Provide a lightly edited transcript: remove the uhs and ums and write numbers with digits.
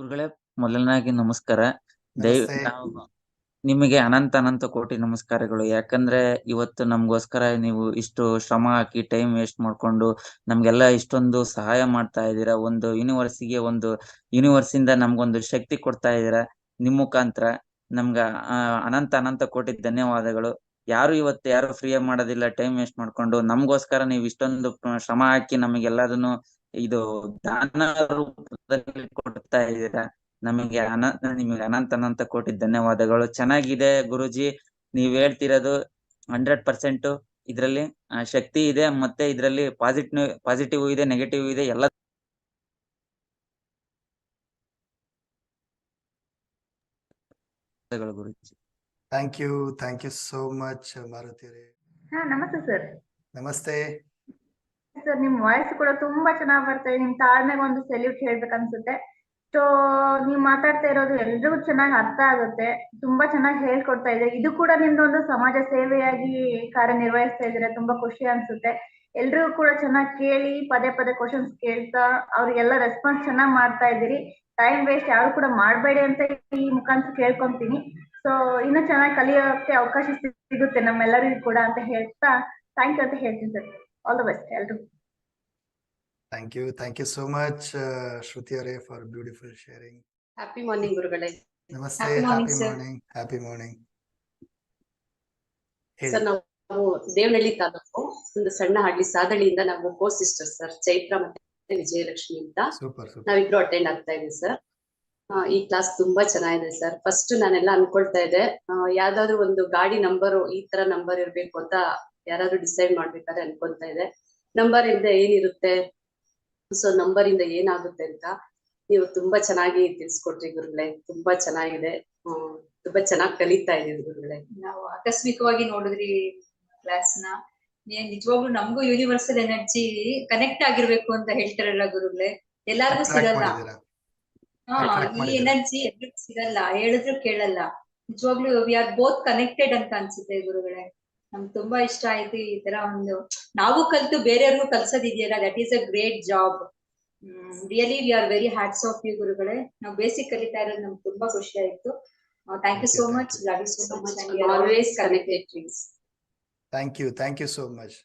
ಗುರುಗಳೇ, ಮೊದಲನೇದಾಗಿ ನಮಸ್ಕಾರ. ನಮಸ್ತೆ. ನಾವು ನಿಮಗೆ ಅನಂತ ಅನಂತ ಕೋಟಿ ನಮಸ್ಕಾರಗಳು. ಯಾಕಂದ್ರೆ ಇವತ್ತು ನಮ್ಗೋಸ್ಕರ ನೀವು ಇಷ್ಟು ಶ್ರಮ ಹಾಕಿ ಟೈಮ್ ವೇಸ್ಟ್ ಮಾಡ್ಕೊಂಡು ನಮ್ಗೆಲ್ಲ ಇಷ್ಟೊಂದು ಸಹಾಯ ಮಾಡ್ತಾ ಇದ್ದೀರಾ. ಒಂದು ಯೂನಿವರ್ಸ್ ಇಂದ ನಮ್ಗೊಂದು ಶಕ್ತಿ ಕೊಡ್ತಾ ಇದ್ದೀರಾ. ನಿಮ್ ಮುಖಾಂತರ ನಮ್ಗ ಅನಂತ ಅನಂತ ಕೋಟಿ ಧನ್ಯವಾದಗಳು. ಯಾರು ಫ್ರೀ ಆಗಿ ಮಾಡೋದಿಲ್ಲ ಟೈಮ್ ವೇಸ್ಟ್ ಮಾಡ್ಕೊಂಡು. ನಮ್ಗೋಸ್ಕರ ನೀವು ಇಷ್ಟೊಂದು ಶ್ರಮ ಹಾಕಿ ನಮಗೆಲ್ಲದನ್ನು ಇದು ದಾನ ರೂಪದಲ್ಲಿ ಕೊಡ್ತಾ ಇದ್ದೀರಾ. ನಿಮಗೆ ಅನಂತ ಅನಂತ ಕೋಟಿ ಧನ್ಯವಾದಗಳು. ಚೆನ್ನಾಗಿದೆ ಗುರುಜಿ, ನೀವ್ ಹೇಳ್ತಿರೋದು 100%. ಇದ್ರಲ್ಲಿ ಶಕ್ತಿ ಇದೆ, ಮತ್ತೆ ಇದ್ರಲ್ಲಿ ಪಾಸಿಟಿವ್ ಇದೆ, ನೆಗೆಟಿವ್ ಇದೆ, ಎಲ್ಲ guruji. Thank you so much Maruti ಅವರೇ. ನಮಸ್ತೆ ಸರ್. ನಮಸ್ತೆ ಸರ್, ನಿಮ್ ವಾಯ್ಸ್ ಕೂಡ ತುಂಬಾ ಚೆನ್ನಾಗಿ ಬರ್ತಾ ಇದೆ. ನಿಮ್ ತಾಳ್ಮೆಗೆ ಒಂದು ಸೆಲ್ಯೂಟ್ ಹೇಳ್ಬೇಕನ್ಸುತ್ತೆ. ಸೊ ನೀವ್ ಮಾತಾಡ್ತಾ ಇರೋದು ಎಲ್ರಿಗೂ ಚೆನ್ನಾಗಿ ಅರ್ಥ ಆಗುತ್ತೆ. ತುಂಬಾ ಚೆನ್ನಾಗಿ ಹೇಳ್ಕೊಡ್ತಾ ಇದೆ. ಇದು ಕೂಡ ನಿಮ್ದೊಂದು ಸಮಾಜ ಸೇವೆಯಾಗಿ ಕಾರ್ಯನಿರ್ವಹಿಸ್ತಾ ಇದ್ರೆ ತುಂಬಾ ಖುಷಿ ಅನ್ಸುತ್ತೆ. ಎಲ್ರಿಗೂ ಕೂಡ ಚೆನ್ನಾಗಿ ಕೇಳಿ ಪದೇ ಪದೇ ಕ್ವಶನ್ಸ್ ಕೇಳ್ತಾ ಅವ್ರಿಗೆಲ್ಲ ರೆಸ್ಪಾನ್ಸ್ ಚೆನ್ನಾಗಿ ಮಾಡ್ತಾ ಇದ್ದೀರಿ. ಟೈಮ್ ವೇಸ್ಟ್ ಯಾರು ಕೂಡ ಮಾಡಬೇಡಿ ಅಂತ ಈ ಮುಖಾಂತರ ಕೇಳ್ಕೊಂತೀನಿ. ಸೊ ಇನ್ನೂ ಚೆನ್ನಾಗಿ ಕಲಿಯೋಕೆ ಅವಕಾಶ ಸಿಗುತ್ತೆ ನಮ್ಮೆಲ್ಲರಿಗೂ ಕೂಡ ಅಂತ ಹೇಳ್ತಾ ಥ್ಯಾಂಕ್ ಯು ಅಂತ ಹೇಳ್ತೀನಿ ಸರ್. ಆಲ್ ದ ಬೆಸ್ಟ್ ಎಲ್ರು. Thank you so much Shruti ಅವರೇ for beautiful sharing. Happy morning ಗುರುಗಳೇ. ನಮಸ್ತೆ. Happy morning. ಸರ್, ನಾವು ದೇವನಹಳ್ಳಿ ತಾಲೂಕು ಒಂದು ಸಣ್ಣ ಹಳ್ಳಿ ಸಾದಳಿಯಿಂದ ನಾವು ಕೋ ಸಿಸ್ಟರ್ ಸರ್, ಚೈತ್ರ ಮತ್ತೆ ವಿಜಯಲಕ್ಷ್ಮಿ ಅಂತ. ನಾವಿಬ್ರು ಅಟೆಂಡ್ ಆಗ್ತಾ ಇದೀವಿ ಸರ್. ಈ ಕ್ಲಾಸ್ ತುಂಬಾ ಚೆನ್ನಾಗಿದೆ ಸರ್. ಫಸ್ಟ್ ನಾನೆಲ್ಲ ಅನ್ಕೊಳ್ತಾ ಇದ್ದೆ, ಯಾವ್ದಾದ್ರು ಒಂದು ಗಾಡಿ ನಂಬರ್ ಈ ತರ ನಂಬರ್ ಇರ್ಬೇಕು ಅಂತ ಯಾರಾದ್ರೂ ಡಿಸೈಡ್ ಮಾಡ್ಬೇಕಾದ್ರೆ ಅನ್ಕೊಳ್ತಾ ಇದೆ. ನಂಬರ್ ಇಂದ ಏನಿರುತ್ತೆ, ಸೊ ನಂಬರ್ ಇಂದ ಏನಾಗುತ್ತೆ ಅಂತ ನೀವು ತುಂಬಾ ಚೆನ್ನಾಗಿ ತಿಳಿಸ್ಕೊಟ್ರಿ ಗುರುಗಳೇ. ತುಂಬಾ ಚೆನ್ನಾಗಿದೆ. ತುಂಬಾ ಚೆನ್ನಾಗಿ ಕಲಿತಾ ಇದೀವಿ ಗುರುಗಳೇ. ನಾವು ಆಕಸ್ಮಿಕವಾಗಿ ನೋಡಿದ್ರಿ ಕ್ಲಾಸ್ ನ. ನಿಜವಾಗ್ಲೂ ನಮಗೂ ಯೂನಿವರ್ಸಲ್ ಎನರ್ಜಿ ಕನೆಕ್ಟ್ ಆಗಿರ್ಬೇಕು ಅಂತ ಹೇಳ್ತಾರಲ್ಲ ಗುರುಗಳೇ, ಎಲ್ಲಾರ್ಗು ಸಿಗಲ್ಲ. ಈ ಎನರ್ಜಿ ಎಲ್ರಿಗೂ ಸಿಗಲ್ಲ, ಹೇಳಿದ್ರು ಕೇಳಲ್ಲ. ನಿಜವಾಗ್ಲೂ ವಿ ಆರ್ ಬೋತ್ ಕನೆಕ್ಟೆಡ್ ಅಂತ ಅನ್ಸುತ್ತೆ ಗುರುಗಳೇ. ನಮ್ಗೆ ತುಂಬಾ ಇಷ್ಟ ಆಯ್ತು ಈ ತರ ಒಂದು ನಾವು ಕಲ್ತು ಬೇರೆಯವ್ರಿಗೂ ಕಲ್ಸೋದಿದೆಯಲ್ಲ, that is a great job. Really we are very hats off you ಗುರುಗಳೇ. ನಾವು ಬೇಸಿಕ್ ಕಲಿತಾ ಇರೋದು ನಮ್ಗೆ ತುಂಬಾ ಖುಷಿ ಆಯ್ತು. Thank you so much. Love you so much. Always connected please. Thank you so much.